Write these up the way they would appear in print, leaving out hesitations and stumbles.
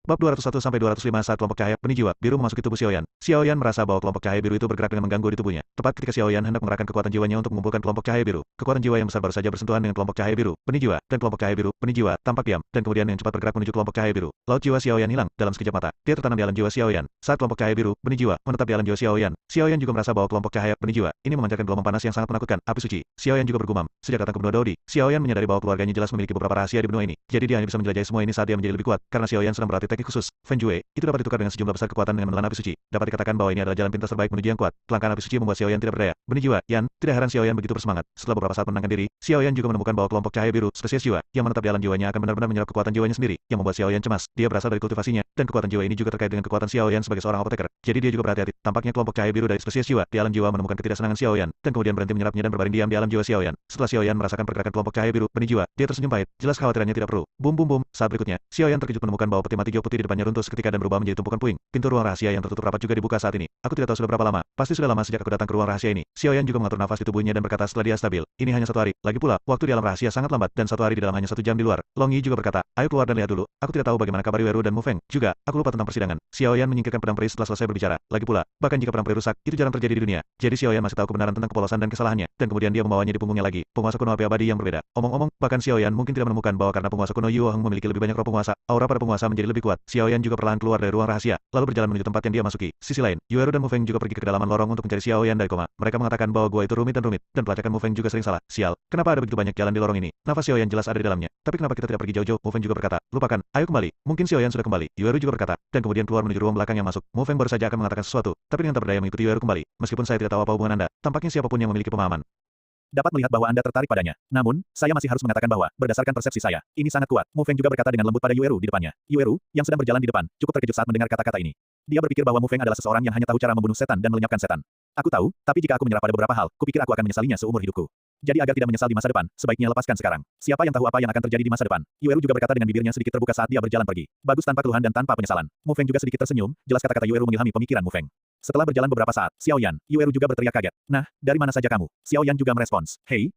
Bab 201-205 saat kelompok cahaya benih jiwa biru memasuki tubuh Xiaoyan. Xiaoyan merasa bahwa kelompok cahaya biru itu bergerak dengan mengganggu di tubuhnya. Tepat ketika Xiaoyan hendak mengerahkan kekuatan jiwanya untuk mengumpulkan kelompok cahaya biru, kekuatan jiwa yang besar baru saja bersentuhan dengan kelompok cahaya biru, benih jiwa, dan kelompok cahaya biru, benih jiwa, tampak diam, dan kemudian yang cepat bergerak menuju kelompok cahaya biru. Laut jiwa Xiaoyan hilang dalam sekejap mata. Dia tertanam di alam jiwa Xiaoyan. Saat kelompok cahaya biru, benih jiwa, menetap di alam jiwa Xiaoyan, Xiaoyan juga merasa bahwa kelompok cahaya benih jiwa ini memancarkan gelombang panas yang sangat menakutkan, api suci. Xiaoyan juga bergumam, sejak datang ke benua Daodi, Xiaoyan menyadari bahwa keluarganya jelas memiliki beberapa rahasia di benua ini. Jadi dia hanya bisa menjelajahi semua ini saat dia menjadi lebih kuat, karena Xiaoyan sedang berlatih teknik khusus, Feng Jue, itu dapat ditukar dengan sejumlah besar kekuatan dengan menelan api suci. Dapat dikatakan bahwa ini adalah jalan pintas terbaik menuju yang kuat. Kelangkaan api suci membuat Xiaoyan tidak berdaya. Benih jiwa, Yan, tidak heran Xiaoyan begitu bersemangat. Setelah beberapa saat menenangkan diri, Xiaoyan juga menemukan bahwa kelompok cahaya biru, spesies jiwa, yang menetap di alam jiwanya akan benar-benar menyerap kekuatan jiwanya sendiri, yang membuat Xiaoyan cemas. Dia berasal dari kultivasinya, dan kekuatan jiwa ini juga terkait dengan kekuatan Xiaoyan sebagai seorang apoteker. Jadi dia juga berhati-hati. Tampaknya kelompok cahaya biru dari spesies jiwa di alam jiwa menemukan ketidaksenangan Xiaoyan, dan kemudian berhenti menyerapnya dan berbaring diam di alam jiwa Xiaoyan. Setelah Xiaoyan merasakan pergerakan kelompok cahaya biru, benih jiwa, dia tersenyum pahit. Jelas kekhawatirannya tidak perlu. Bum bum bum. Saat berikutnya, Xiaoyan terkejut menemukan bahwa peti mati Gyo putih di depannya runtuh seketika dan berubah menjadi tumpukan puing. Pintu ruang rahasia yang tertutup rapat juga dibuka saat ini. Aku tidak tahu sudah berapa lama. Pasti sudah lama sejak aku datang ke ruang rahasia ini. Xiaoyan juga mengatur nafas di tubuhnya dan berkata setelah dia stabil. Ini hanya 1 hari. Lagi pula, waktu di alam rahasia sangat lambat dan 1 hari di dalam hanya 1 jam di luar. Long Yi juga berkata, ayo keluar dan lihat dulu. Aku tidak tahu bagaimana kabar Yueru dan Mu Feng. Juga, aku lupa tentang persidangan. Xiaoyan menyingkirkan pedang peri setelah selesai berbicara. Lagi pula, bahkan jika pedang peri rusak, itu jarang terjadi di dunia. Jadi Xiaoyan masih tahu kebenaran tentang kepolosan dan kesalahannya. Dan kemudian dia membawanya di punggungnya lagi. Penguasa kuno api abadi yang berbeda. Omong-omong, bahkan Xiaoyan mungkin tidak menemukan bahwa karena penguasa kuno Yuo Heng memiliki lebih banyak roh penguasa, aura pada penguasa menjadi lebih kuat. Xiaoyan juga perlahan keluar dari ruang rahasia, lalu berjalan menuju tempat yang dia masuki. Sisi lain, Yueru dan Mu Feng juga pergi ke kedalaman lorong untuk mencari Xiaoyan dari koma. Mereka mengatakan bahwa gua itu rumit, dan pelacakan Mu Feng juga sering salah. Sial, kenapa ada begitu banyak jalan di lorong ini? Nafas Xiaoyan jelas ada di dalamnya. Tapi kenapa kita tidak pergi jauh-jauh? Mu Feng juga berkata, lupakan, ayo kembali. Mungkin Xiaoyan sudah kembali. Yueru juga berkata, dan kemudian keluar menuju ruang belakang yang masuk. Mu Feng baru saja akan mengatakan sesuatu, tapi dengan tak berdaya mengikuti Yueru kembali. Meskipun saya tidak tahu apa hubungan Anda, tampaknya siapapun yang memiliki pemahaman Dapat melihat bahwa Anda tertarik padanya. Namun, saya masih harus mengatakan bahwa, berdasarkan persepsi saya, ini sangat kuat. Mu Feng juga berkata dengan lembut pada Yueru di depannya. Yueru, yang sedang berjalan di depan, cukup terkejut saat mendengar kata-kata ini. Dia berpikir bahwa Mu Feng adalah seseorang yang hanya tahu cara membunuh setan dan melenyapkan setan. Aku tahu, tapi jika aku menyerah pada beberapa hal, kupikir aku akan menyesalinya seumur hidupku. Jadi agar tidak menyesal di masa depan, sebaiknya lepaskan sekarang. Siapa yang tahu apa yang akan terjadi di masa depan? Yueru juga berkata dengan bibirnya sedikit terbuka saat dia berjalan pergi. Bagus tanpa keluhan dan tanpa penyesalan. Mu Feng juga sedikit tersenyum, jelas kata-kata Yueru mengilhami pemikiran Mu Feng. Setelah berjalan beberapa saat, Xiaoyan, Yueru juga berteriak kaget. Nah, dari mana saja kamu? Xiaoyan juga merespons. Hei,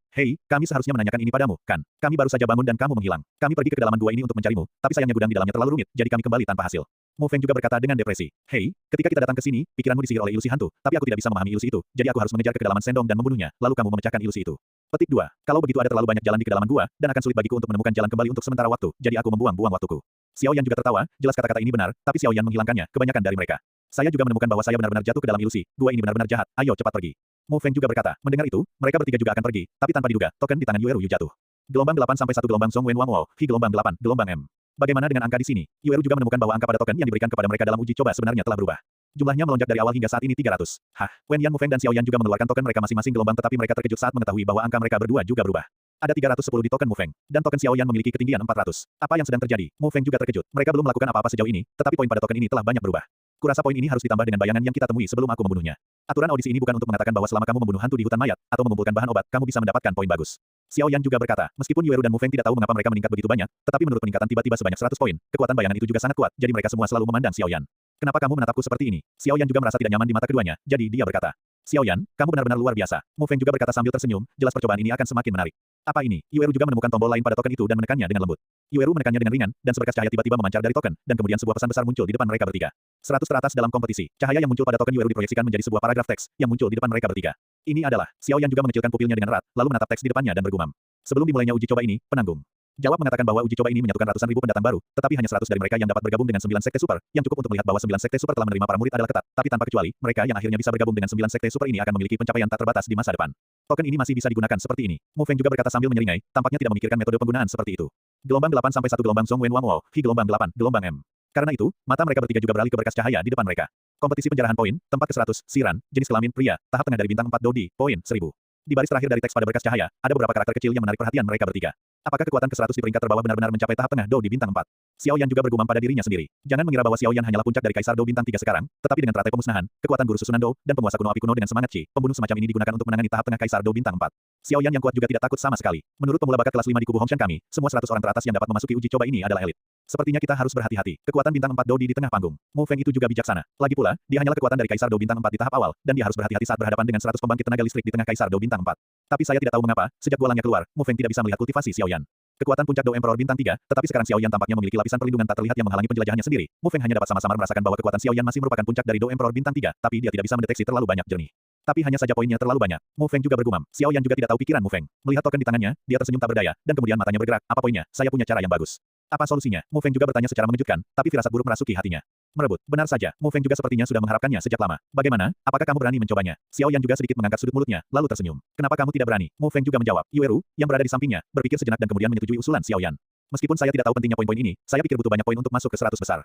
kami seharusnya menanyakan ini padamu, kan? Kami baru saja bangun dan kamu menghilang. Kami pergi ke kedalaman gua ini untuk mencarimu, tapi sayangnya gudang di dalamnya terlalu rumit, jadi kami kembali tanpa hasil. Mu Feng juga berkata dengan depresi. Hei, ketika kita datang ke sini, pikiranmu disihir oleh ilusi hantu, tapi aku tidak bisa memahami ilusi itu, jadi aku harus mengejar ke kedalaman sendong dan membunuhnya, lalu kamu memecahkan ilusi itu. Petik 2. Kalau begitu ada terlalu banyak jalan di kedalaman gua, dan akan sulit bagiku untuk menemukan jalan kembali untuk sementara waktu, jadi aku membuang-buang waktuku. Xiaoyan juga tertawa, jelas kata-kata ini benar, tapi Xiaoyan menghilangkannya, kebanyakan dari mereka. Saya juga menemukan bahwa saya benar-benar jatuh ke dalam ilusi, gua ini benar-benar jahat, ayo cepat pergi. Mu Feng juga berkata, mendengar itu, mereka bertiga juga akan pergi, tapi tanpa diduga, token di tangan Yueru jatuh. Gelombang 8 sampai 1 gelombang Song Wen Wang Wo, Hi gelombang 8, gelombang M. Bagaimana dengan angka di sini? Yueru juga menemukan bahwa angka pada token yang diberikan kepada mereka dalam uji coba sebenarnya telah berubah. Jumlahnya melonjak dari awal hingga saat ini 300. Hah, Wen Yan, Mu Feng dan Xiaoyan juga mengeluarkan token mereka masing-masing gelombang tetapi mereka terkejut saat mengetahui bahwa angka mereka berdua juga berubah. Ada 310 di token Mu Feng, dan token Xiaoyan memiliki ketinggian 400. Apa yang sedang terjadi? Mu Feng juga terkejut. Mereka belum melakukan apa-apa sejauh ini, tetapi poin pada token ini telah banyak berubah. Kurasa poin ini harus ditambah dengan bayangan yang kita temui sebelum aku membunuhnya. Aturan audisi ini bukan untuk mengatakan bahwa selama kamu membunuh hantu di hutan mayat, atau mengumpulkan bahan obat, kamu bisa mendapatkan poin bagus. Xiaoyan juga berkata, meskipun Yueru dan Mu Feng tidak tahu mengapa mereka meningkat begitu banyak, tetapi menurut peningkatan tiba-tiba sebanyak 100 poin, kekuatan bayangan itu juga sangat kuat, jadi mereka semua selalu memandang Xiaoyan. Kenapa kamu menatapku seperti ini? Xiaoyan juga merasa tidak nyaman di mata keduanya, jadi dia berkata, Xiaoyan, kamu benar-benar luar biasa. Mu Feng juga berkata sambil tersenyum, jelas percobaan ini akan semakin menarik. Apa ini? Yueru juga menemukan tombol lain pada token itu dan menekannya dengan lembut. Yueru menekannya dengan ringan, dan seberkas cahaya tiba-tiba memancar dari token, dan kemudian sebuah pesan besar muncul di depan mereka bertiga. 100 teratas dalam kompetisi. Cahaya yang muncul pada token Yueru diproyeksikan menjadi sebuah paragraf teks yang muncul di depan mereka bertiga. Ini adalah, Xiaoyan juga mengecilkan pupilnya dengan erat, lalu menatap teks di depannya dan bergumam. Sebelum dimulainya uji coba ini, penanggung jawab mengatakan bahwa uji coba ini menyatukan ratusan ribu pendatang baru, tetapi hanya 100 dari mereka yang dapat bergabung dengan 9 sekte super, yang cukup untuk melihat bahwa 9 sekte super telah menerima para murid adalah ketat, tapi tanpa kecuali, mereka yang akhirnya bisa bergabung dengan 9 sekte super ini akan memiliki pencapaian tak terbatas di masa depan. Token ini masih bisa digunakan seperti ini. Mu Feng juga berkata sambil menyeringai, tampaknya tidak memikirkan metode penggunaan seperti itu. Gelombang 8 sampai 1 gelombang Song Wen Wang Wo, Hi gelombang 8, gelombang M. Karena itu, mata mereka bertiga juga beralih ke berkas cahaya di depan mereka. Kompetisi penjarahan poin, tempat ke-100, Siran, jenis kelamin pria, tahap tengah dari bintang 4 Dodi, poin 1000. Di baris terakhir dari teks pada berkas cahaya, ada beberapa karakter kecil yang menarik perhatian mereka bertiga. Apakah kekuatan ke-100 di peringkat terbawah benar-benar mencapai tahap tengah Do di bintang 4? Xiaoyan juga bergumam pada dirinya sendiri. Jangan mengira bahwa Xiaoyan hanyalah puncak dari Kaisar Do bintang 3 sekarang, tetapi dengan teratai pemusnahan, kekuatan guru susunan Do, dan penguasa kuno api kuno dengan semangat Qi, pembunuh semacam ini digunakan untuk menangani tahap tengah Kaisar Do bintang 4. Xiaoyan yang kuat juga tidak takut sama sekali. Menurut pemula bakat kelas 5 di kubu Hongshan kami, semua 100 orang teratas yang dapat memasuki uji coba ini adalah elit. Sepertinya kita harus berhati-hati. Kekuatan bintang 4 Dodi di tengah panggung. Mu Feng itu juga bijaksana. Lagi pula, dia hanyalah kekuatan dari Kaisar Do bintang 4 di tahap awal, dan dia harus berhati-hati saat berhadapan dengan 100 pembangkit tenaga listrik di tengah Kaisar Do bintang 4. Tapi saya tidak tahu mengapa, sejak bualannya keluar, Mu Feng tidak bisa melihat kultivasi Xiaoyan. kekuatan puncak Do Emperor bintang 3, tetapi sekarang Xiao Yan tampaknya memiliki lapisan perlindungan tak terlihat yang menghalangi penjelajahannya sendiri. Mu Feng hanya dapat samar-samar merasakan bahwa kekuatan Xiao Yan masih merupakan puncak dari Do Emperor bintang 3, tapi dia tidak bisa mendeteksi terlalu banyak jernih. Tapi hanya saja poinnya terlalu banyak. Mu Feng juga bergumam. Xiao Yan juga tidak tahu pikiran Mu Feng. Melihat token di tangannya, dia tersenyum tak berdaya, dan kemudian matanya bergerak. Apa poinnya? Saya punya cara yang bagus. Apa solusinya? Mu Feng juga bertanya secara mengejutkan, tapi firasat buruk merasuki hatinya. Merebut. Benar saja, Mu Feng juga sepertinya sudah mengharapkannya sejak lama. Bagaimana? Apakah kamu berani mencobanya? Xiao Yan juga sedikit mengangkat sudut mulutnya, lalu tersenyum. Kenapa kamu tidak berani? Mu Feng juga menjawab. Yueru, yang berada di sampingnya, berpikir sejenak dan kemudian menyetujui usulan Xiao Yan. Meskipun saya tidak tahu pentingnya poin-poin ini, saya pikir butuh banyak poin untuk masuk ke 100 besar.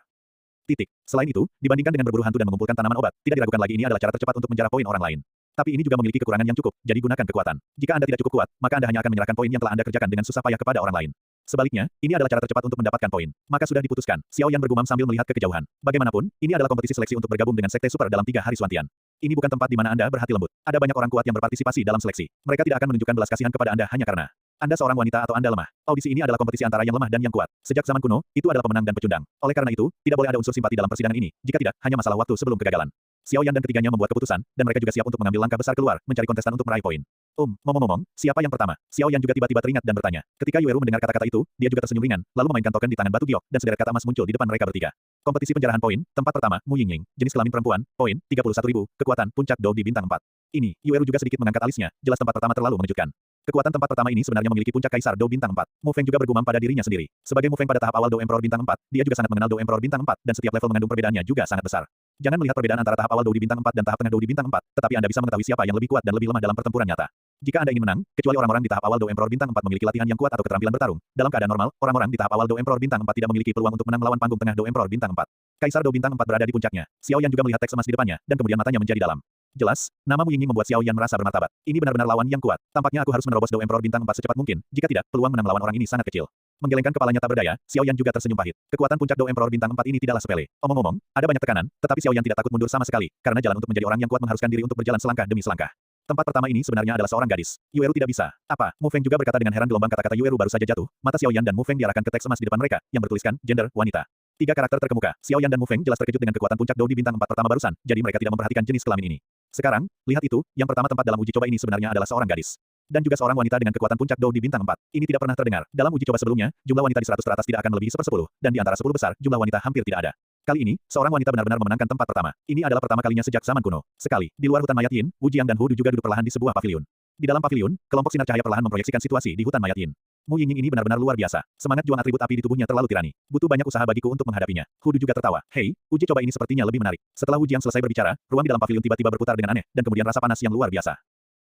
Titik. Selain itu, dibandingkan dengan berburu hantu dan mengumpulkan tanaman obat, tidak diragukan lagi ini adalah cara tercepat untuk menjarah poin orang lain. Tapi ini juga memiliki kekurangan yang cukup, jadi gunakan kekuatan. Jika Anda tidak cukup kuat, maka Anda hanya akan menyerahkan poin yang telah Anda kerjakan dengan susah payah kepada orang lain. Sebaliknya, ini adalah cara tercepat untuk mendapatkan poin. Maka sudah diputuskan. Xiao Yan bergumam sambil melihat ke kejauhan. Bagaimanapun, ini adalah kompetisi seleksi untuk bergabung dengan Sekte Super dalam 3 hari Suantian. Ini bukan tempat di mana Anda berhati lembut. Ada banyak orang kuat yang berpartisipasi dalam seleksi. Mereka tidak akan menunjukkan belas kasihan kepada Anda hanya karena Anda seorang wanita atau Anda lemah. Audisi ini adalah kompetisi antara yang lemah dan yang kuat. Sejak zaman kuno, itu adalah pemenang dan pecundang. Oleh karena itu, tidak boleh ada unsur simpati dalam persidangan ini. Jika tidak, hanya masalah waktu sebelum kegagalan. Xiao Yan dan ketiganya membuat keputusan, dan mereka juga siap untuk mengambil langkah besar keluar, mencari kontestan untuk meraih poin. Ngomong-ngomong, siapa yang pertama? Xiao Yan juga tiba-tiba teringat dan bertanya. Ketika Yueru mendengar kata-kata itu, dia juga tersenyum ringan, lalu memainkan token di tangan batu giok, dan sederet kata emas muncul di depan mereka bertiga. Kompetisi penjarahan poin, tempat pertama, Mu Yingying, jenis kelamin perempuan, poin, 31.000, kekuatan, puncak Do di bintang 4. Ini, Yueru juga sedikit mengangkat alisnya, jelas tempat pertama terlalu mengejutkan. Kekuatan tempat pertama ini sebenarnya memiliki puncak kaisar Do bintang 4. Mu Feng juga bergumam pada dirinya sendiri. Sebagai Mu Feng pada tahap awal Do Emperor bintang 4, dia juga sangat mengenal Do Emperor bintang 4, dan setiap level mengandung perbedaannya juga sangat besar. Jangan melihat perbedaan antara tahap awal Do di bintang 4 dan tahap tengah Do di bintang 4, tetapi Anda bisa mengetahui siapa yang lebih kuat dan lebih lemah dalam pertempuran nyata. Jika Anda ingin menang, kecuali orang-orang di tahap awal Do Emperor bintang 4 memiliki latihan yang kuat atau keterampilan bertarung, dalam keadaan normal, orang-orang di tahap awal Do Emperor bintang 4 tidak memiliki peluang untuk menang melawan panggung tengah Do Emperor bintang 4. Kaisar Do bintang 4 berada di puncaknya. Xiao Yan juga melihat teks emas di depannya, dan kemudian matanya menjadi dalam. Jelas, nama Mu Yingying membuat Xiao Yan merasa bermartabat. Ini benar-benar lawan yang kuat. Tampaknya aku harus menerobos Do Emperor bintang 4 secepat mungkin. Jika tidak, peluang menang lawan orang ini sangat kecil. Menggelengkan kepalanya tak berdaya, Xiao Yan juga tersenyum pahit. Kekuatan puncak Do Emperor bintang 4 ini tidaklah sepele. Omong-omong, ada banyak tekanan, tetapi Xiao Yan tidak takut mundur sama sekali, karena jalan untuk menjadi orang yang kuat mengharuskan diri untuk berjalan selangkah demi selangkah. Tempat pertama ini sebenarnya adalah seorang gadis. Yueru tidak bisa. Apa? Mu Feng juga berkata dengan heran gelombang kata-kata Yueru baru saja jatuh. Mata Xiao Yan dan Mu Feng diarahkan ke teks emas di depan mereka, yang bertuliskan, gender, wanita. 3 karakter terkemuka. Xiao Yan dan Mu Feng jelas terkejut dengan kekuatan puncak Do di bintang 4 pertama barusan, jadi mereka tidak memperhatikan jenis kelamin ini. Sekarang, lihat itu, yang pertama tempat dalam uji coba ini sebenarnya adalah seorang gadis. Dan juga seorang wanita dengan kekuatan puncak Do di bintang 4. Ini tidak pernah terdengar. Dalam uji coba sebelumnya, jumlah wanita di 100 teratas tidak akan melebihi 1/10, dan di antara 10 besar, jumlah wanita hampir tidak ada. Kali ini, seorang wanita benar-benar memenangkan tempat pertama. Ini adalah pertama kalinya sejak zaman kuno. Sekali, di luar hutan mayat Yin, Wu Jiang dan Hu Du juga duduk perlahan di sebuah paviliun. Di dalam paviliun, kelompok sinar cahaya perlahan memproyeksikan situasi di hutan mayat Yin. Mu Yingying ini benar-benar luar biasa. Semangat juang atribut api di tubuhnya terlalu tirani. Butuh banyak usaha bagiku untuk menghadapinya. Hu Du juga tertawa. Hei, uji coba ini sepertinya lebih menarik. Setelah Wu Jiang selesai berbicara, ruang di dalam paviliun tiba-tiba berputar dengan aneh, dan kemudian rasa panas yang luar biasa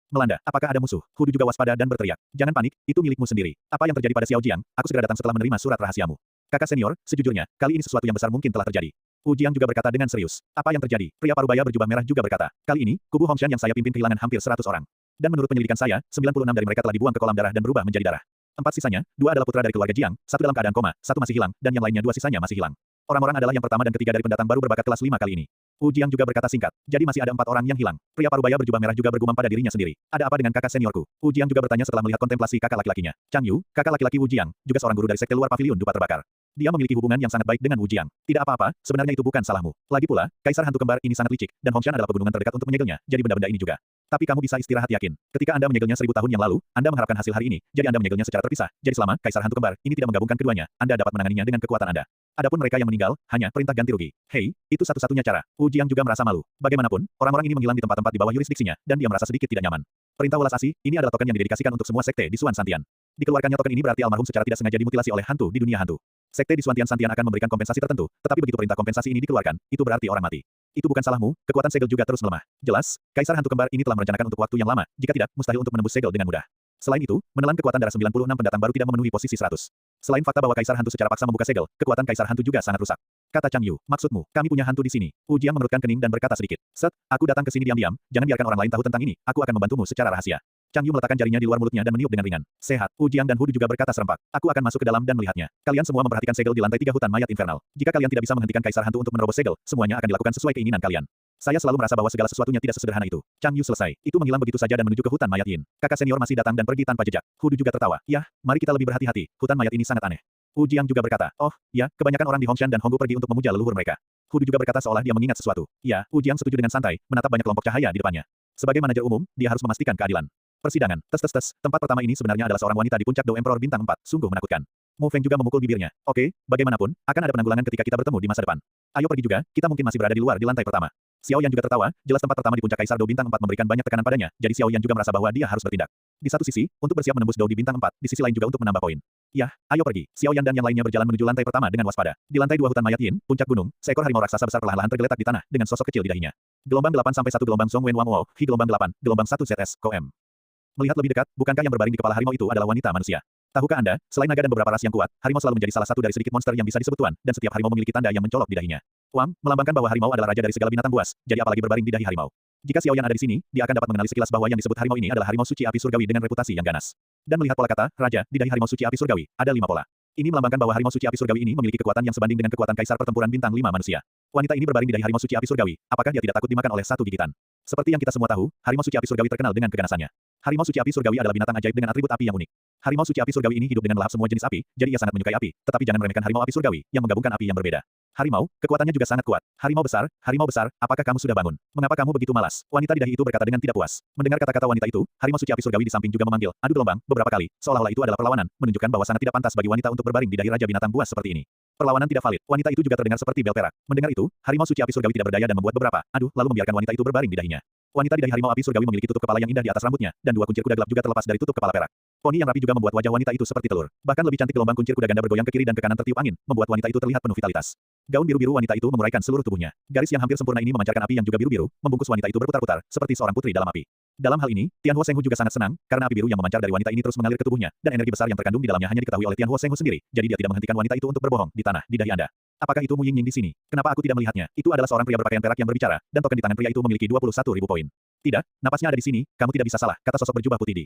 melanda. Apakah ada musuh? Hu Du juga waspada dan berteriak. Jangan panik, itu milikmu sendiri. Apa yang terjadi pada Xiao Jiang? Aku segera datang setelah menerima surat rahasiamu. Kakak senior, sejujurnya, kali ini sesuatu yang besar mungkin telah terjadi. Wu Jiang juga berkata dengan serius. Apa yang terjadi? Pria parubaya berjubah merah juga berkata. Kali ini, kubu Hongshan yang saya pimpin kehilangan hampir 100 orang. Dan menurut penyelidikan saya, 96 dari mereka telah dibuang ke kolam darah dan berubah menjadi darah. 4 sisanya, 2 adalah putra dari keluarga Jiang, 1 dalam keadaan koma, 1 masih hilang, dan yang lainnya 2 sisanya masih hilang. Orang-orang adalah yang pertama dan ketiga dari pendatang baru berbakat kelas 5 kali ini. Wu Jiang juga berkata singkat. Jadi masih ada 4 orang yang hilang. Pria parubaya berjubah merah juga bergumam pada dirinya sendiri. Ada apa dengan kakak seniorku? Wu Jiang juga bertanya setelah melihat kontemplasi kakak laki-lakinya. Chang Yu, kakak laki-laki Wu Jiang, juga seorang guru dari sekte luar paviliun dupa terbakar. Dia memiliki hubungan yang sangat baik dengan Wu Jiang. Tidak apa-apa, sebenarnya itu bukan salahmu. Lagi pula, kaisar hantu kembar ini sangat licik, dan Hongshan adalah pegunungan terdekat untuk menyegelnya, jadi benda-benda ini juga. Tapi kamu bisa istirahat yakin. Ketika Anda menyegelnya 1000 tahun yang lalu, Anda mengharapkan hasil hari ini, jadi Anda menyegelnya secara terpisah. Jadi selama kaisar hantu kembar ini tidak menggabungkan keduanya, Anda dapat menanganinya dengan kekuatan Anda. Adapun mereka yang meninggal, hanya perintah ganti rugi. Hei, itu satu-satunya cara. Wu Jiang juga merasa malu. Bagaimanapun, orang-orang ini menghilang di tempat-tempat di bawah yurisdiksinya, dan dia merasa sedikit tidak nyaman. Perintah welas asih, ini adalah token yang didedikasikan untuk semua sekte di Suan Santian. Dikeluarkannya token ini berarti almarhum secara tidak sengaja dimutilasi oleh hantu di dunia hantu. Sekte di Suan Santian akan memberikan kompensasi tertentu, tetapi begitu perintah kompensasi ini dikeluarkan, itu berarti orang mati. Itu bukan salahmu, kekuatan segel juga terus melemah. Jelas, kaisar hantu kembar ini telah merencanakan untuk waktu yang lama, jika tidak, mustahil untuk menembus segel dengan mudah. Selain itu, menelan kekuatan darah 96 pendatang baru tidak memenuhi posisi 100. Selain fakta bahwa kaisar hantu secara paksa membuka segel, kekuatan kaisar hantu juga sangat rusak. Kata Chang Yu, maksudmu, kami punya hantu di sini. Wu Jiang mengerutkan kening dan berkata sedikit. Set, aku datang ke sini diam-diam, jangan biarkan orang lain tahu tentang ini, aku akan membantumu secara rahasia. Chang Yu meletakkan jarinya di luar mulutnya dan meniup dengan ringan. Sehat, Wu Jiang dan Hu Du juga berkata serempak. Aku akan masuk ke dalam dan melihatnya. Kalian semua memperhatikan segel di lantai 3 hutan mayat infernal. Jika kalian tidak bisa menghentikan kaisar hantu untuk menerobos segel, semuanya akan dilakukan sesuai keinginan kalian. Saya selalu merasa bahwa segala sesuatunya tidak sesederhana itu. Chang Yu selesai. Itu menghilang begitu saja dan menuju ke hutan mayat Yin. Kakak senior masih datang dan pergi tanpa jejak. Hu Du juga tertawa. Yah, mari kita lebih berhati-hati. Hutan mayat ini sangat aneh. Wu Jiang juga berkata, oh, ya, kebanyakan orang di Hongshan dan Honggu pergi untuk memuja leluhur mereka. Hu Du juga berkata seolah dia mengingat sesuatu. Ya, Wu Jiang setuju dengan santai, menatap banyak kelompok cahaya di depannya. Sebagai manajer umum, dia harus memastikan keadilan. Persidangan. Tes tes tes. Tempat pertama ini sebenarnya adalah seorang wanita di puncak Do Emperor bintang 4. Sungguh menakutkan. Mu Feng juga memukul bibirnya. Oke, bagaimanapun, akan ada penanggulangan ketika kita bertemu di masa depan. Ayo pergi juga, kita mungkin masih berada di luar di lantai pertama. Xiao Yan juga tertawa, jelas tempat pertama di puncak Kaisar Do bintang 4 memberikan banyak tekanan padanya, jadi Xiao Yan juga merasa bahwa dia harus bertindak. Di satu sisi, untuk bersiap menembus Do di bintang 4, di sisi lain juga untuk menambah poin. Yah, ayo pergi. Xiao Yan dan yang lainnya berjalan menuju lantai pertama dengan waspada. Di lantai 2 hutan mayat Yin, puncak gunung, seekor harimau raksasa besar perlahan-lahan tergeletak di tanah dengan sosok kecil di dahinya. Gelombang 8 sampai 1 gelombang Song Wen Wang Wo, Hi gelombang 8, gelombang 1 ZS, Koem. Melihat lebih dekat, bukankah yang berbaring di kepala harimau itu adalah wanita manusia? Tahukah Anda, selain naga dan beberapa ras yang kuat, harimau selalu menjadi salah satu dari sedikit monster yang bisa disebut tuan, dan setiap harimau memiliki tanda yang mencolok di dahinya. Wang, melambangkan bahwa harimau adalah raja dari segala binatang buas, jadi apalagi berbaring di dahi harimau. Jika Xiao Yan ada di sini, dia akan dapat mengenali sekilas bahwa yang disebut harimau ini adalah harimau suci api surgawi dengan reputasi yang ganas. Dan melihat pola kata, raja, di dahi harimau suci api surgawi, ada 5 pola. Ini melambangkan bahwa harimau suci api surgawi ini memiliki kekuatan yang sebanding dengan kekuatan kaisar pertempuran bintang 5 manusia. Wanita ini berbaring di dahi harimau suci api surgawi, apakah dia tidak takut dimakan oleh satu gigitan? Seperti yang kita semua tahu, harimau suci api surgawi terkenal dengan keganasannya. Harimau suci api surgawi adalah binatang ajaib dengan atribut api yang unik. Harimau suci api surgawi ini hidup dengan lahap semua jenis api, jadi ia sangat menyukai api, tetapi jangan meremehkan harimau api surgawi yang menggabungkan api yang berbeda. Harimau, kekuatannya juga sangat kuat. Harimau besar, apakah kamu sudah bangun? Mengapa kamu begitu malas? Wanita di dahi itu berkata dengan tidak puas. Mendengar kata-kata wanita itu, harimau suci api surgawi di samping juga memanggil, adu gelombang, beberapa kali, seolah-olah itu adalah perlawanan, menunjukkan bahwa sangat tidak pantas bagi wanita untuk berbaring di dahi raja binatang buas seperti ini. Perlawanan tidak valid. Wanita itu juga terdengar seperti bel perak. Mendengar itu, harimau suci api surgawi tidak berdaya dan membuat beberapa, lalu membiarkan wanita itu berbaring di dahinya. Wanita di dahi harimau api surgawi memiliki tutup kepala yang indah di atas rambutnya, dan 2 kuncir kuda gelap juga terlepas dari tutup kepala perak. Poni yang rapi juga membuat wajah wanita itu seperti telur. Bahkan lebih cantik gelombang kuncir kuda ganda bergoyang ke kiri dan ke kanan tertiup angin, membuat wanita itu terlihat penuh vitalitas. Gaun biru-biru wanita itu memuraikan seluruh tubuhnya. Garis yang hampir sempurna ini memancarkan api yang juga biru-biru, membungkus wanita itu berputar-putar, seperti seorang putri dalam api. Dalam hal ini, Tian Huo Shenghu juga sangat senang, karena api biru yang memancar dari wanita ini terus mengalir ke tubuhnya, dan energi besar yang terkandung di dalamnya hanya diketahui oleh Tian Huo Shenghu sendiri, jadi dia tidak menghentikan wanita itu untuk berbohong di tanah di dahi Anda. Apakah itu Mu Yingying di sini? Kenapa aku tidak melihatnya? Itu adalah seorang pria berpakaian perak yang berbicara, dan token di tangan pria itu memiliki 21.000 poin. Tidak, napasnya ada di sini, kamu tidak bisa salah, kata sosok berjubah putih di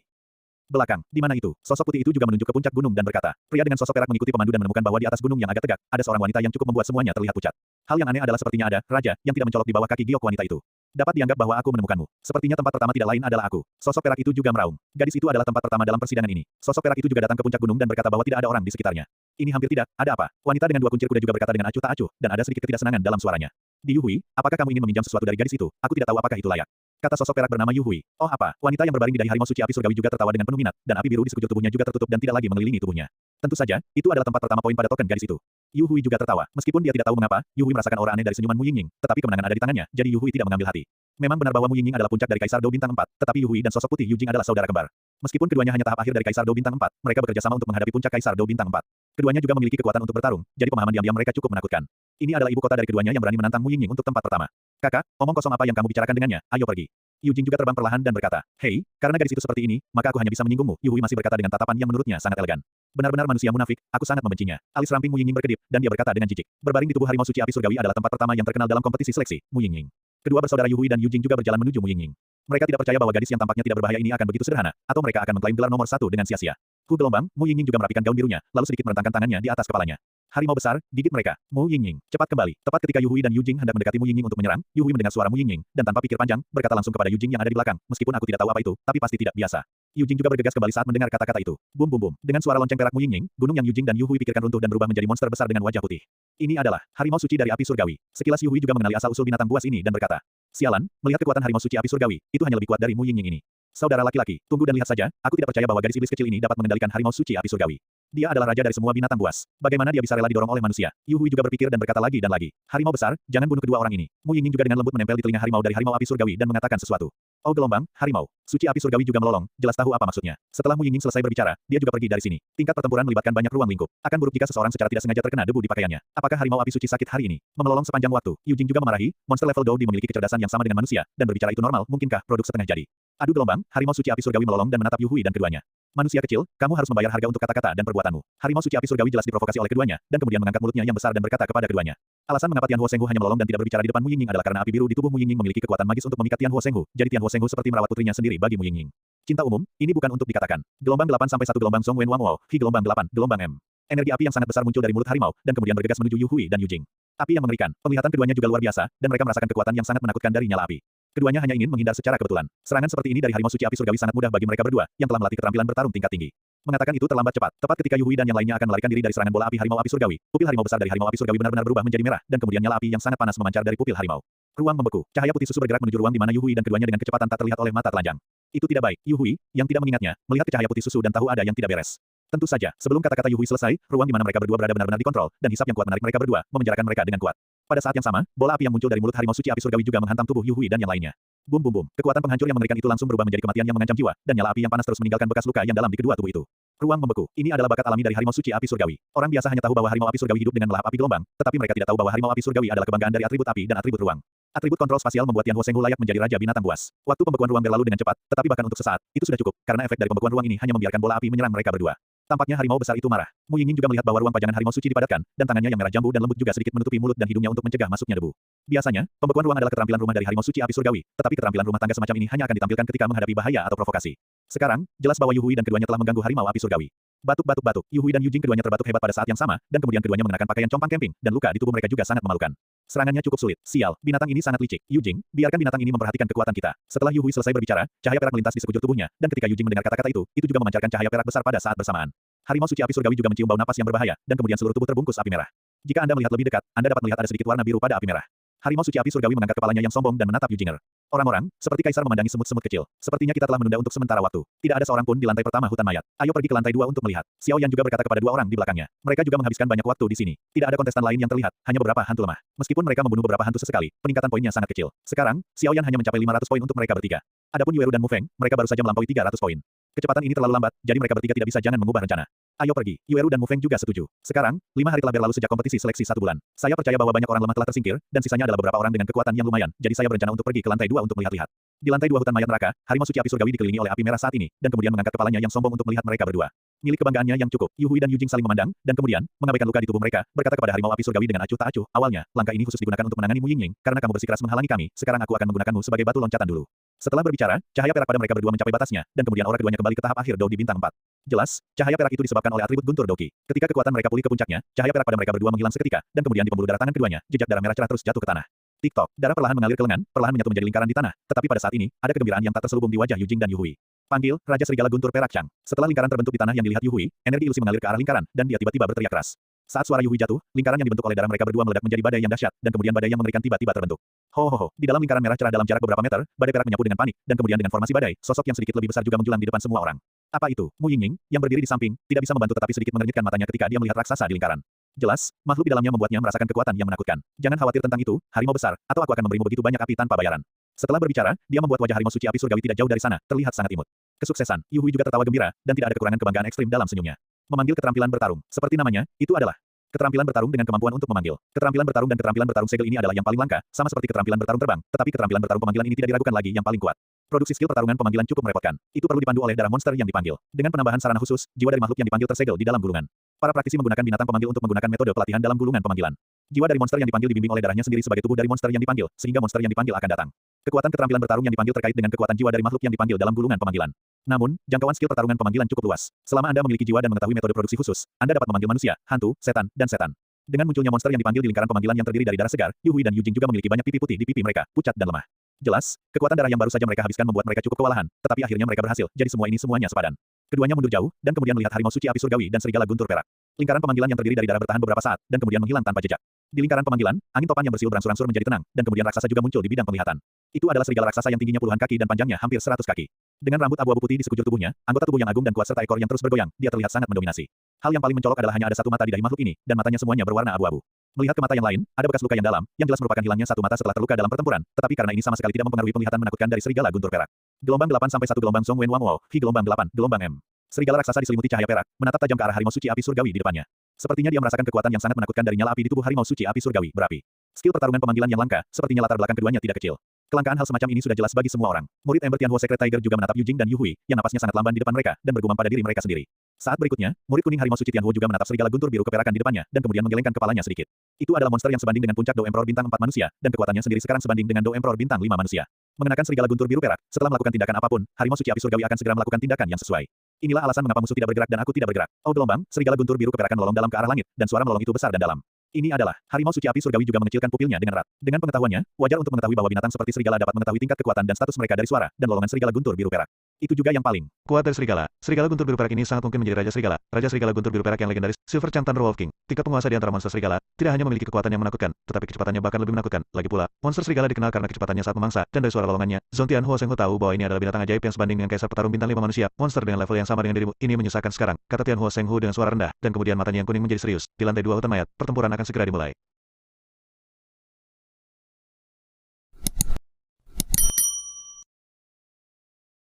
belakang. Di mana itu? Sosok putih itu juga menunjuk ke puncak gunung dan berkata, pria dengan sosok perak mengikuti pemandu dan menemukan bahwa di atas gunung yang agak tegak, ada seorang wanita yang cukup membuat semuanya terlihat pucat. Hal yang aneh adalah sepertinya ada raja yang tidak mencolok di bawah kaki giok wanita itu. Dapat dianggap bahwa aku menemukanmu. Sepertinya tempat pertama tidak lain adalah aku. Sosok perak itu juga meraung. Gadis itu adalah tempat pertama dalam persidangan ini. Sosok perak itu juga datang ke puncak gunung dan berkata bahwa tidak ada orang di sekitarnya. Ini hampir tidak, ada apa? Wanita dengan 2 kuncir kuda juga berkata dengan acuh tak acuh, dan ada sedikit ketidaksenangan dalam suaranya. Di Yu Hui, apakah kamu ingin meminjam sesuatu dari gadis itu? Aku tidak tahu apakah itu layak. Kata sosok perak bernama Yu Hui. Oh apa? Wanita yang berbaring di dahi harimau suci api surgawi juga tertawa dengan penuh minat, dan api biru di sekujur tubuhnya juga tertutup dan tidak lagi mengelilingi tubuhnya. Tentu saja, itu adalah tempat pertama poin pada token gadis itu. Yu Hui juga tertawa. Meskipun dia tidak tahu mengapa, Yu Hui merasakan aura aneh dari senyuman Mu Yingying, tetapi kemenangan ada di tangannya, jadi Yu Hui tidak mengambil hati. Memang benar bahwa Mu Yingying adalah puncak dari Kaisar Do bintang 4, tetapi Yu Hui dan sosok putih Yu Jing adalah saudara kembar. Meskipun keduanya hanya tahap akhir dari Kaisar Do bintang 4, mereka bekerja sama untuk menghadapi puncak Kaisar Do bintang 4. Keduanya juga memiliki kekuatan untuk bertarung, jadi pemahaman diam-diam mereka cukup menakutkan. Ini adalah ibu kota dari keduanya yang berani menantang Mu Yingying untuk tempat pertama. Kakak, omong kosong apa yang kamu bicarakan dengannya? Ayo pergi. Yu Jing juga terbang perlahan dan berkata, hei, karena gadis itu seperti ini, maka aku hanya bisa menyinggungmu. Yu Hui masih berkata dengan tatapan yang menurutnya sangat elegan. Benar-benar manusia munafik, aku sangat membencinya. Alis ramping Mu Yingying berkedip, dan dia berkata dengan jijik. Berbaring di tubuh harimau suci api surgawi adalah tempat pertama yang terkenal dalam kompetisi seleksi, Mu Yingying. Kedua bersaudara Yu Hui dan Yu Jing juga berjalan menuju Mu Yingying. Mereka tidak percaya bahwa gadis yang tampaknya tidak berbahaya ini akan begitu sederhana, atau mereka akan mengklaim gelar nomor 1 dengan sia-sia. Hu gelombang, Mu Yingying juga merapikan gaun birunya, lalu sedikit merentangkan tangannya di atas kepalanya. Harimau besar, gigit mereka. Mu Yingying, cepat kembali. Tepat ketika Yu Hui dan Yu Jing hendak mendekati Mu Yingying untuk menyerang, Yu Hui mendengar suara Mu Yingying, dan tanpa pikir panjang, berkata langsung kepada Yu Jing yang ada di belakang, meskipun aku tidak tahu apa itu, tapi pasti tidak biasa. Yu Jing juga bergegas kembali saat mendengar kata-kata itu. Bum bum bum. Dengan suara lonceng perak Mu Yingying, gunung yang Yu Jing dan Yu Hui pikirkan runtuh dan berubah menjadi monster besar dengan wajah putih. Ini adalah harimau suci dari api surgawi. Sekilas Yu Hui juga mengenali asal-usul binatang buas ini dan berkata, sialan, melihat kekuatan harimau suci api surgawi, itu hanya lebih kuat dari Mu Yingying ini. Saudara laki-laki, tunggu dan lihat saja, aku tidak percaya bahwa gadis iblis kecil ini dapat mengendalikan harimau suci api surgawi. Dia adalah raja dari semua binatang buas. Bagaimana dia bisa rela didorong oleh manusia? Yu Hui juga berpikir dan berkata lagi dan lagi. Harimau besar, jangan bunuh kedua orang ini. Mu Yingying juga dengan lembut menempel di telinga harimau dari harimau api surgawi dan mengatakan sesuatu. Oh gelombang, harimau. Suci api surgawi juga melolong, jelas tahu apa maksudnya. Setelah Mu Yingying selesai berbicara, dia juga pergi dari sini. Tingkat pertempuran melibatkan banyak ruang lingkup. Akan buruk jika seseorang secara tidak sengaja terkena debu di pakaiannya. Apakah harimau api suci sakit hari ini? Memelolong sepanjang waktu. Yu Jing juga memarahi, monster level Dou memiliki kecerdasan yang sama dengan manusia, dan berbicara itu normal, mungkinkah produk setengah jadi? Adu gelombang, harimau suci api surgawi melolong dan menatap Yu Hui dan keduanya. Manusia kecil, kamu harus membayar harga untuk kata-kata dan perbuatanmu. Harimau suci api surgawi jelas diprovokasi oleh keduanya, dan kemudian mengangkat mulutnya yang besar dan berkata kepada keduanya. Alasan mengapa Tian Huo Shenghu hanya melolong dan tidak berbicara di depan Mu Yingying adalah karena api biru di tubuh Mu Yingying memiliki kekuatan magis untuk memikat Tian Huo Shenghu, jadi Tian Huo Shenghu seperti merawat putrinya sendiri bagi Mu Yingying. Cinta umum, ini bukan untuk dikatakan. Gelombang 8 sampai 1 gelombang Song Wen Wang Wo, Hi gelombang 8, gelombang M. Energi api yang sangat besar muncul dari mulut harimau, dan kemudian bergegas menuju Yu Hui dan Yu Jing. Api yang mengerikan, penglihatan keduanya juga luar biasa, dan mereka merasakan kekuatan yang sangat menakutkan dari nyala api. Keduanya hanya ingin menghindar secara kebetulan. Serangan seperti ini dari harimau suci api surgawi sangat mudah bagi mereka berdua, yang telah melatih keterampilan bertarung tingkat tinggi. Mengatakan itu terlambat cepat. Tepat ketika Yu Hui dan yang lainnya akan melarikan diri dari serangan bola api harimau api surgawi, pupil harimau besar dari harimau api surgawi benar-benar berubah menjadi merah, dan kemudian nyala api yang sangat panas memancar dari pupil harimau. Ruang membeku. Cahaya putih susu bergerak menuju ruang di mana Yu Hui dan keduanya dengan kecepatan tak terlihat oleh mata telanjang. Itu tidak baik. Yu Hui, yang tidak mengingatnya, melihat ke cahaya putih susu dan tahu ada yang tidak beres. Tentu saja, sebelum kata-kata Yu Hui selesai, ruang di mana mereka berdua berada benar-benar dikontrol, dan hisap yang kuat menarik mereka berdua, memenjarakan mereka dengan kuat. Pada saat yang sama, bola api yang muncul dari mulut harimau suci api surgawi juga menghantam tubuh Yu Hui dan yang lainnya. Bum bum bum. Kekuatan penghancur yang mengerikan itu langsung berubah menjadi kematian yang mengancam jiwa, dan nyala api yang panas terus meninggalkan bekas luka yang dalam di kedua tubuh itu. Ruang membeku. Ini adalah bakat alami dari harimau suci api surgawi. Orang biasa hanya tahu bahwa harimau api surgawi hidup dengan melahap api gelombang, tetapi mereka tidak tahu bahwa harimau api surgawi adalah kebanggaan dari atribut api dan atribut ruang. Atribut kontrol spasial membuat Tian Ho Seng Hu layak menjadi raja binatang buas. Waktu pembekuan ruang berlalu dengan cepat, tetapi bahkan untuk sesaat, itu sudah cukup, karena efek dari pembekuan ruang ini hanya membiarkan bola api menyerang mereka berdua. Tampaknya harimau besar itu marah. Mu Yingying juga melihat bahwa ruang pajangan harimau suci dipadatkan, dan tangannya yang merah jambu dan lembut juga sedikit menutupi mulut dan hidungnya untuk mencegah masuknya debu. Biasanya, pembekuan ruang adalah keterampilan rumah dari harimau suci api surgawi, tetapi keterampilan rumah tangga semacam ini hanya akan ditampilkan ketika menghadapi bahaya atau provokasi. Sekarang, jelas bahwa Yu Hui dan keduanya telah mengganggu harimau api surgawi. Batuk batuk batuk, Yu Hui dan Yu Jing keduanya terbatuk hebat pada saat yang sama, dan kemudian keduanya mengenakan pakaian compang camping, dan luka di tubuh mereka juga sangat memalukan. Serangannya cukup sulit. Sial, binatang ini sangat licik. Yu Jing, biarkan binatang ini memperhatikan kekuatan kita. Setelah Yu Hui selesai berbicara, cahaya perak melintas di sekujur tubuhnya, dan ketika Yu Jing mendengar kata-kata itu juga memancarkan cahaya perak besar pada saat bersamaan. Harimau suci api surgawi juga mencium bau napas yang berbahaya, dan kemudian seluruh tubuh terbungkus api merah. Jika Anda melihat lebih dekat, Anda dapat melihat ada sedikit warna biru pada api merah. Harimau suci api surgawi mengangkat kepalanya yang sombong dan menatap Yu Jinger. Orang-orang, seperti kaisar memandangi semut-semut kecil. Sepertinya kita telah menunda untuk sementara waktu. Tidak ada seorang pun di lantai pertama hutan mayat. Ayo pergi ke lantai 2 untuk melihat. Xiao Yan juga berkata kepada dua orang di belakangnya. Mereka juga menghabiskan banyak waktu di sini. Tidak ada kontestan lain yang terlihat, hanya beberapa hantu lemah. Meskipun mereka membunuh beberapa hantu sesekali, peningkatan poinnya sangat kecil. Sekarang, Xiao Yan hanya mencapai 500 poin untuk mereka bertiga. Adapun Yueru dan Mu Feng, mereka baru saja melampaui 300 poin. Kecepatan ini terlalu lambat, jadi mereka bertiga tidak bisa jangan mengubah rencana. Ayo pergi. Yueru dan Mu Feng juga setuju. Sekarang, 5 hari telah berlalu sejak kompetisi seleksi 1 bulan. Saya percaya bahwa banyak orang lemah telah tersingkir, dan sisanya adalah beberapa orang dengan kekuatan yang lumayan, jadi saya berencana untuk pergi ke lantai 2 untuk melihat-lihat. Di lantai 2 hutan mayat neraka, harimau suci api surgawi dikelilingi oleh api merah saat ini, dan kemudian mengangkat kepalanya yang sombong untuk melihat mereka berdua. Milik kebanggaannya yang cukup, Yu Hui dan Yu Jing saling memandang, dan kemudian, mengabaikan luka di tubuh mereka, berkata kepada harimau api surgawi dengan acuh tak acuh, awalnya, langkah ini khusus digunakan untuk menangani Mu Yingying, karena kamu bersikeras menghalangi kami, sekarang aku akan menggunakanmu sebagai batu loncatan dulu. Setelah berbicara, cahaya perak pada mereka berdua mencapai batasnya, dan kemudian aura keduanya kembali ke tahap akhir Dou di bintang 4. Jelas, cahaya perak itu disebabkan oleh atribut guntur Doki. Ketika kekuatan mereka pulih ke puncaknya, cahaya perak pada mereka berdua menghilang seketika, dan kemudian di pembuluh darah tangan keduanya, jejak darah merah cerah terus jatuh ke tanah. Tik-tok, darah perlahan mengalir ke lengan, perlahan menyatu menjadi lingkaran di tanah, tetapi pada saat ini, ada kegembiraan yang tak terselubung di wajah Yu Jing dan Yu Hui. Panggil, Raja Serigala Guntur Perak Chang. Setelah lingkaran terbentuk di tanah yang dilihat Yu Hui, energi ilusi mengalir ke arah lingkaran, dan dia tiba-tiba berteriak keras. Saat suara Yu Hui jatuh, lingkaran yang dibentuk oleh darah mereka berdua meledak menjadi badai yang dahsyat, dan kemudian badai yang mengerikan tiba-tiba terbentuk. Ho ho ho, di dalam lingkaran merah cerah dalam jarak beberapa meter, badai perak menyapu dengan panik, dan kemudian dengan formasi badai, sosok yang sedikit lebih besar juga menjulang di depan semua orang. Apa itu? Mu Yingying, yang berdiri di samping, tidak bisa membantu tetapi sedikit menerjitkan matanya ketika dia melihat raksasa di lingkaran. Jelas, makhluk di dalamnya membuatnya merasakan kekuatan yang menakutkan. Jangan khawatir tentang itu, harimau besar, atau aku akan memberimu begitu banyak api tanpa bayaran. Setelah berbicara, dia membuat wajah harimau suci api surgawi tidak jauh dari sana, terlihat sangat imut. Kesuksesan, Yu Hui juga tertawa gembira, dan tidak ada kekurangan kebanggaan ekstrim dalam senyumnya. Memanggil keterampilan bertarung, seperti namanya, itu adalah keterampilan bertarung dengan kemampuan untuk memanggil. Keterampilan bertarung dan keterampilan bertarung segel ini adalah yang paling langka, sama seperti keterampilan bertarung terbang, tetapi keterampilan bertarung pemanggilan ini tidak diragukan lagi yang paling kuat. Produksi skill pertarungan pemanggilan cukup merepotkan. Itu perlu dipandu oleh darah monster yang dipanggil. Dengan penambahan sarana khusus, jiwa dari makhluk yang dipanggil tersegel di dalam gulungan. Para praktisi menggunakan binatang pemanggil untuk menggunakan metode pelatihan dalam gulungan pemanggilan. Jiwa dari monster yang dipanggil dibimbing oleh darahnya sendiri sebagai tubuh dari monster yang dipanggil, sehingga monster yang dipanggil akan datang. Kekuatan keterampilan bertarung yang dipanggil terkait dengan kekuatan jiwa dari makhluk yang dipanggil dalam gulungan pemanggilan. Namun, jangkauan skill pertarungan pemanggilan cukup luas. Selama Anda memiliki jiwa dan mengetahui metode produksi khusus, Anda dapat memanggil manusia, hantu, setan, dan setan. Dengan munculnya monster yang dipanggil di lingkaran pemanggilan yang terdiri dari darah segar, Yu Hui dan Yu Jing juga memiliki banyak pipi putih di pipi mereka, pucat dan lemah. Jelas, kekuatan darah yang baru saja mereka habiskan membuat mereka cukup kewalahan, tetapi akhirnya mereka berhasil, jadi semuanya sepadan. Keduanya mundur jauh, dan kemudian melihat harimau suci api surgawi dan serigala guntur perak. Lingkaran pemanggilan yang terdiri dari darah bertahan beberapa saat, dan kemudian menghilang tanpa jejak. Di lingkaran pemanggilan, angin topan yang bersiul berangsur-angsur menjadi tenang, dan kemudian raksasa juga muncul di bidang penglihatan. Itu adalah serigala raksasa yang tingginya puluhan kaki dan panjangnya hampir 100 kaki. Dengan rambut abu-abu putih di sekujur tubuhnya, anggota tubuh yang agung dan kuat serta ekor yang terus bergoyang, dia terlihat sangat mendominasi. Hal yang paling mencolok adalah hanya ada satu mata di dahi makhluk ini, dan matanya semuanya berwarna abu-abu. Melihat ke mata yang lain, ada bekas luka yang dalam, yang jelas merupakan hilangnya satu mata setelah terluka dalam pertempuran, tetapi karena ini sama sekali tidak mempengaruhi penglihatan menakutkan dari serigala guntur perak. Gelombang 8 sampai 1 gelombang Song Wen Wang Wow, Hi gelombang 8, gelombang M. Serigala raksasa diselimuti cahaya perak, menatap tajam ke arah harimau suci api surgawi di depannya. Sepertinya dia merasakan kekuatan yang sangat menakutkan dari nyala api di tubuh harimau suci api surgawi berapi. Skill pertarungan pemanggilan yang langka, sepertinya latar belakang keduanya tidak kecil. Kelangkaan hal semacam ini sudah jelas bagi semua orang. Murid Ember Tianhuo Secret Tiger juga menatap Yu Jing dan Yu Hui, yang napasnya sangat lamban di depan mereka, dan bergumam pada diri mereka sendiri. Saat berikutnya, murid kuning harimau suci Tianhuo juga menatap serigala guntur biru keperakan di depannya, dan kemudian menggelengkan kepalanya sedikit. Itu adalah monster yang sebanding dengan puncak Do Emperor bintang 4 manusia, dan kekuatannya sendiri sekarang sebanding dengan Do Emperor bintang 5 manusia. Mengenakan serigala guntur biru perak, setelah melakukan tindakan apapun, harimau suci api surgawi akan segera melakukan tindakan yang sesuai. Inilah alasan mengapa musuh tidak bergerak dan aku tidak bergerak. Oh gelombang, serigala guntur biru keperakan melolong dalam ke arah langit, dan suara melolong itu besar dan dalam. Ini adalah, harimau suci api surgawi juga mengecilkan pupilnya dengan erat. Dengan pengetahuannya, wajar untuk mengetahui bahwa binatang seperti serigala dapat mengetahui tingkat kekuatan dan status mereka dari suara, dan lolongan serigala guntur biru perak. Itu juga yang paling kuat dari serigala. Serigala guntur biru perak ini sangat mungkin menjadi Raja Serigala. Raja Serigala guntur biru perak yang legendaris, Silver Chang Thunder Wolf King. Tingkat penguasa di antara monster serigala, tidak hanya memiliki kekuatan yang menakutkan, tetapi kecepatannya bahkan lebih menakutkan. Lagi pula, monster serigala dikenal karena kecepatannya saat memangsa, dan dari suara lolongannya, Zontian Huo Senghu tahu bahwa ini adalah binatang ajaib yang sebanding dengan kaisar petarung bintang 5 manusia, monster dengan level yang sama dengan dirimu. Ini menyusahkan sekarang, kata Tian Huo Senghu dengan suara rendah, dan kemudian matanya yang kuning menjadi serius. Di lantai 2 hutan mayat, pertempuran akan segera dimulai.